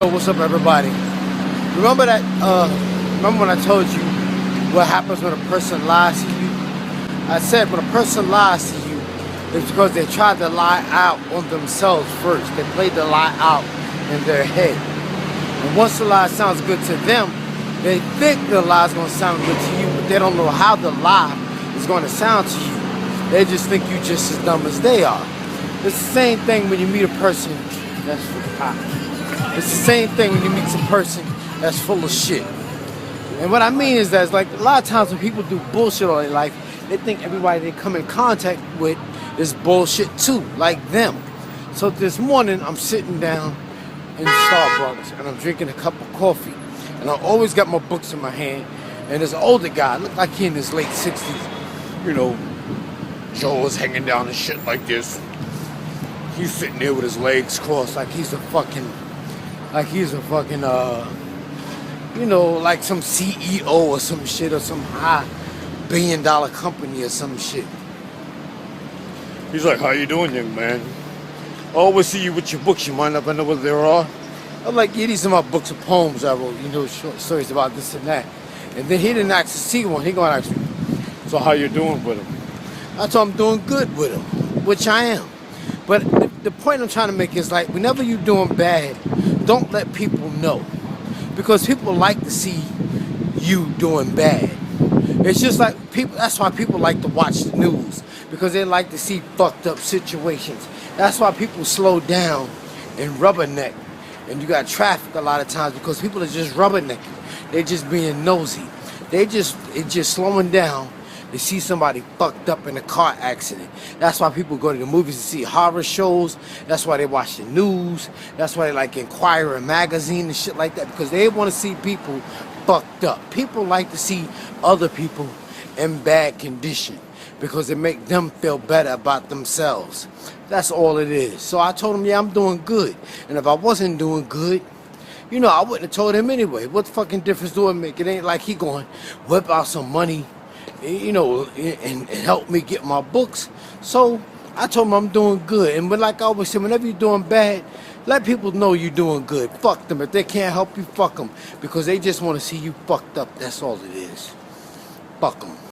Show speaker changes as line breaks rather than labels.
What's up, everybody? Remember that? Remember when I told you what happens when a person lies to you? I said when a person lies to you, it's because they tried to lie out on themselves first. They played the lie out in their head, and once the lie sounds good to them, they think the lie is going to sound good to you, but they don't know how the lie is going to sound to you. They just think you're just as dumb as they are. It's the same thing when you meet a person that's hot. It's the same thing when you meet some person that's full of shit. And what I mean is that it's like a lot of times when people do bullshit all their life, they think everybody they come in contact with is bullshit too, like them. So this morning I'm sitting down in Starbucks and I'm drinking a cup of coffee. And I always got my books in my hand. And this older guy, looked like he in his late 60s. You know, jaws hanging down and shit like this. He's sitting there with his legs crossed like he's a fucking, you know, like some CEO or some shit, or some high billion-dollar company or some shit. He's like, "How you doing, young man? I always see you with your books. You mind if I know what they are?" I'm like, "Yeah, these are my books of poems I wrote, you know, short stories about this and that." And then he didn't ask to see one. He gonna ask me, "So how you doing with him?" I told him I'm doing good with him, which I am. But the point I'm trying to make is like, whenever you're doing bad, don't let people know, because people like to see you doing bad. It's just like people. That's why people like to watch the news, because they like to see fucked up situations. That's why people slow down and rubberneck, and you got traffic a lot of times because people are just rubbernecking. They're just being nosy. It's just slowing down. They see somebody fucked up in a car accident. That's why people go to the movies to see horror shows. That's why they watch the news. That's why they like Inquirer magazine and shit like that, because they want to see people fucked up. People like to see other people in bad condition because it makes them feel better about themselves. That's all it is. So I told him, yeah, I'm doing good. And if I wasn't doing good, you know, I wouldn't have told him anyway. What fucking difference do it make? It ain't like he going to whip out some money, you know, and help me get my books. So I told him I'm doing good. And like I always say, whenever you're doing bad, let people know you're doing good. Fuck them. If they can't help you, fuck them. Because they just want to see you fucked up. That's all it is. Fuck them.